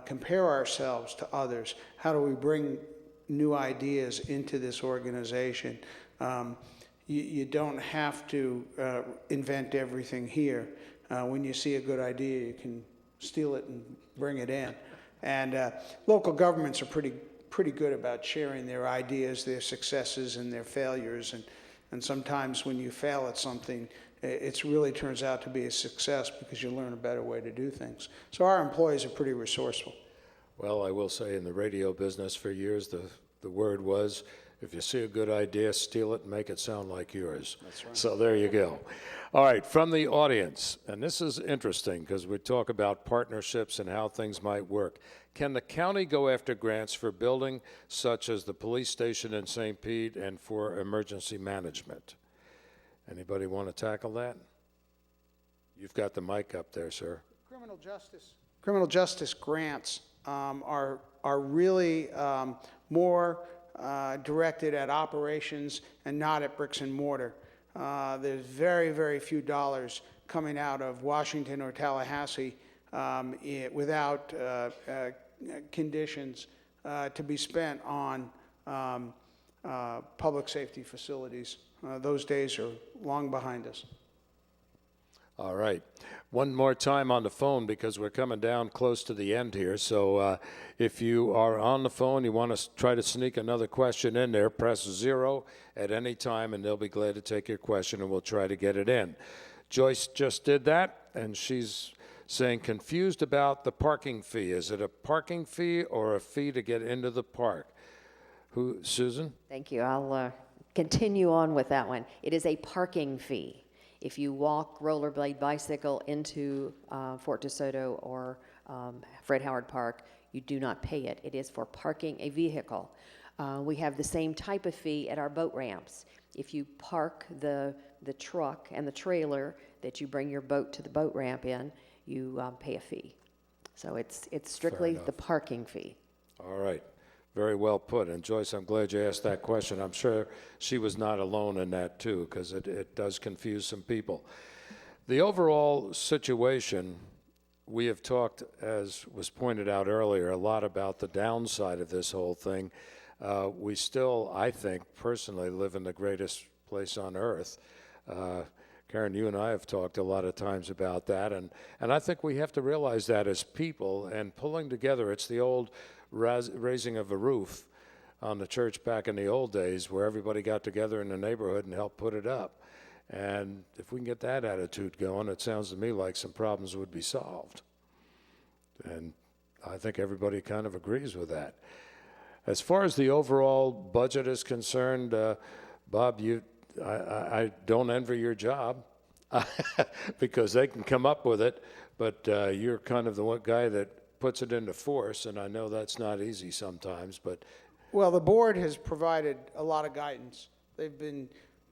compare ourselves to others? How do we bring new ideas into this organization? You don't have to invent everything here. When you see a good idea, you can steal it and bring it in. And local governments are pretty good about sharing their ideas, their successes, and their failures. And sometimes when you fail at something, it really turns out to be a success because you learn a better way to do things. So our employees are pretty resourceful. Well, I will say in the radio business for years, the word was, if you see a good idea, steal it and make it sound like yours. That's right. So there you go. All right, from the audience, and this is interesting because we talk about partnerships and how things might work. Can the county go after grants for building such as the police station in St. Pete and for emergency management? Anybody want to tackle that? You've got the mic up there, sir. Criminal justice grants are really more directed at operations and not at bricks and mortar. There's very, very few dollars coming out of Washington or Tallahassee without conditions to be spent on public safety facilities. Those days are long behind us. All right. One more time on the phone because we're coming down close to the end here. So if you are on the phone, you want to try to sneak another question in there, press 0 at any time, and they'll be glad to take your question, and we'll try to get it in. Joyce just did that, and she's saying, confused about the parking fee. Is it a parking fee or a fee to get into the park? Susan? Thank you. I'll continue on with that one. It is a parking fee. If you walk, rollerblade, bicycle into Fort DeSoto or Fred Howard Park, you do not pay it. It is for parking a vehicle. We have the same type of fee at our boat ramps. If you park the truck and the trailer that you bring your boat to the boat ramp in, you pay a fee. So it's strictly the parking fee. All right. Very well put. And Joyce, I'm glad you asked that question. I'm sure she was not alone in that too, because it does confuse some people. The overall situation, we have talked, as was pointed out earlier, a lot about the downside of this whole thing. We still, I think, personally live in the greatest place on earth. Karen, you and I have talked a lot of times about that, and I think we have to realize that as people, and pulling together, it's the old raising of a roof on the church back in the old days where everybody got together in the neighborhood and helped put it up. And if we can get that attitude going, it sounds to me like some problems would be solved. And I think everybody kind of agrees with that. As far as the overall budget is concerned, Bob, I don't envy your job because they can come up with it, but you're kind of the one guy that puts it into force, and I know that's not easy sometimes, but... Well, the board has provided a lot of guidance. They've been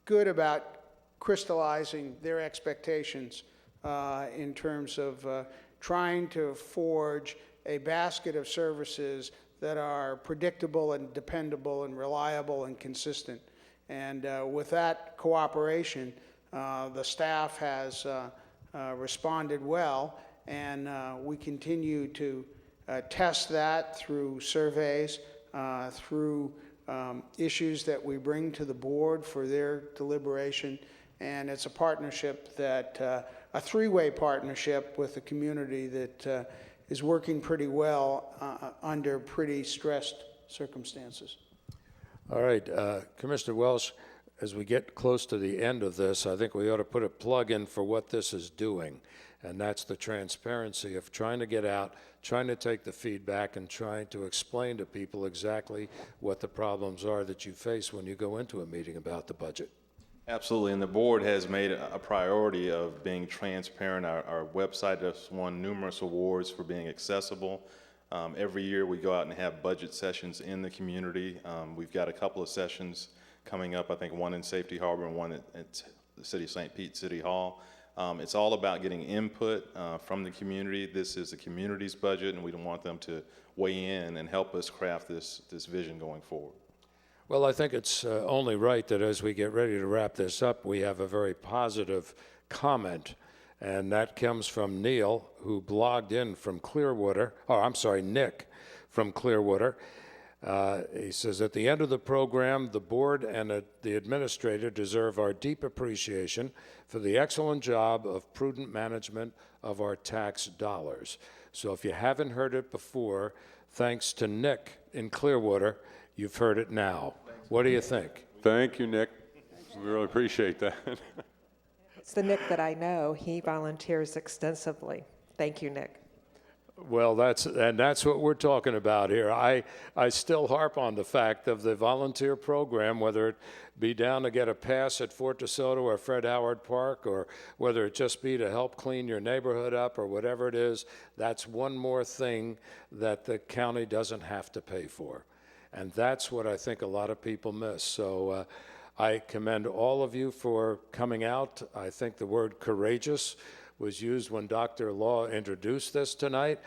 good about crystallizing their expectations in terms of trying to forge a basket of services that are predictable and dependable and reliable and consistent. And with that cooperation, the staff has responded well, and we continue to test that through surveys, through issues that we bring to the board for their deliberation. And it's a partnership that, a three-way partnership with the community that is working pretty well under pretty stressed circumstances. All right, Commissioner Welsh, as we get close to the end of this, I think we ought to put a plug in for what this is doing, and that's the transparency of trying to get out, trying to take the feedback, and trying to explain to people exactly what the problems are that you face when you go into a meeting about the budget. Absolutely, and the board has made a priority of being transparent. Our website has won numerous awards for being accessible. Every year we go out and have budget sessions in the community. We've got a couple of sessions coming up, I think one in Safety Harbor and one at the City of St. Pete City Hall. It's all about getting input from the community. This is the community's budget, and we want them to weigh in and help us craft this vision going forward. Well, I think it's only right that as we get ready to wrap this up, we have a very positive comment, and that comes from Neil, who blogged in from Clearwater, Nick from Clearwater. He says, at the end of the program, the board and the administrator deserve our deep appreciation for the excellent job of prudent management of our tax dollars. So if you haven't heard it before, thanks to Nick in Clearwater, you've heard it now. What do you think? Thank you, Nick. We really appreciate that. It's the Nick that I know. He volunteers extensively. Thank you, Nick. Well, that's what we're talking about here. I still harp on the fact of the volunteer program, whether it be down to get a pass at Fort DeSoto or Fred Howard Park, or whether it just be to help clean your neighborhood up or whatever it is, that's one more thing that the county doesn't have to pay for. And that's what I think a lot of people miss. So I commend all of you for coming out. I think the word courageous was used when Dr. Law introduced this tonight.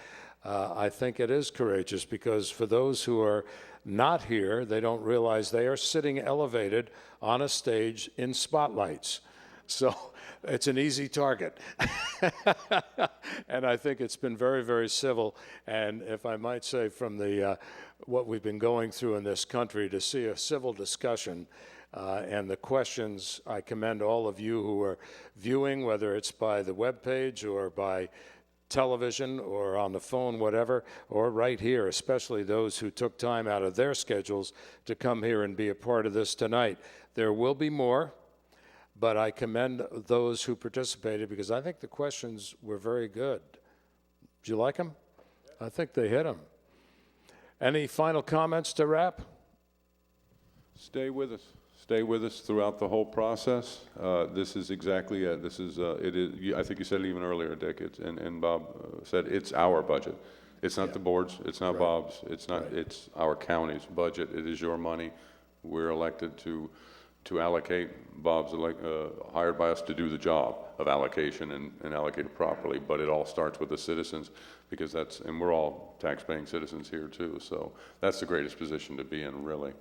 I think it is courageous because for those who are not here, they don't realize they are sitting elevated on a stage in spotlights. So it's an easy target. And I think it's been very, very civil. And if I might say, from the what we've been going through in this country, to see a civil discussion and the questions, I commend all of you who are viewing, whether it's by the webpage or by television or on the phone, whatever, or right here, especially those who took time out of their schedules to come here and be a part of this tonight. There will be more, but I commend those who participated because I think the questions were very good. Did you like them? I think they hit them. Any final comments to wrap? Stay with us. Stay with us throughout the whole process. This is exactly it. This is, it is, I think you said it even earlier, Dick, and Bob said, it's our budget. It's not the board's, it's not Bob's, it's not, it's our county's budget. It is your money. We're elected to allocate. Bob's hired by us to do the job of allocation and allocate it properly, but it all starts with the citizens, because and we're all tax-paying citizens here too, so that's the greatest position to be in, really,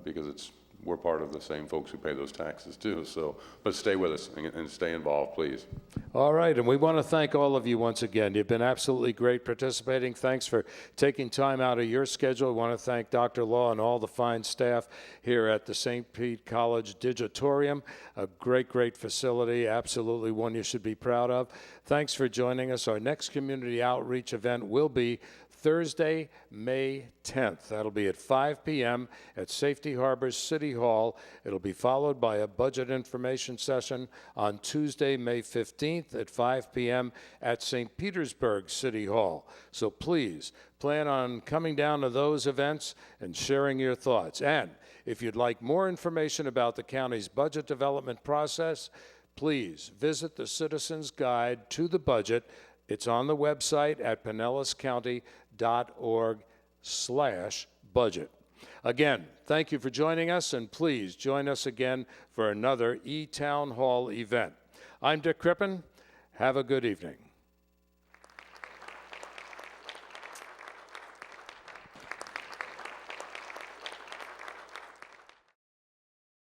because we're part of the same folks who pay those taxes too, so, but stay with us and stay involved, please. All right, and we want to thank all of you once again. You've been absolutely great participating. Thanks for taking time out of your schedule. We want to thank Dr. Law and all the fine staff here at the St. Pete College Digitorium, a great, great facility, absolutely one you should be proud of. Thanks for joining us. Our next community outreach event will be Thursday, May 10th. That'll be at 5 p.m. at Safety Harbor's City Hall. It'll be followed by a budget information session on Tuesday, May 15th at 5 p.m. at St. Petersburg City Hall. So please plan on coming down to those events and sharing your thoughts. And if you'd like more information about the county's budget development process, please visit the Citizens Guide to the Budget. It's on the website at pinellascounty.org/budget. Again, thank you for joining us, and please join us again for another eTownHall event. I'm Dick Crippen. Have a good evening.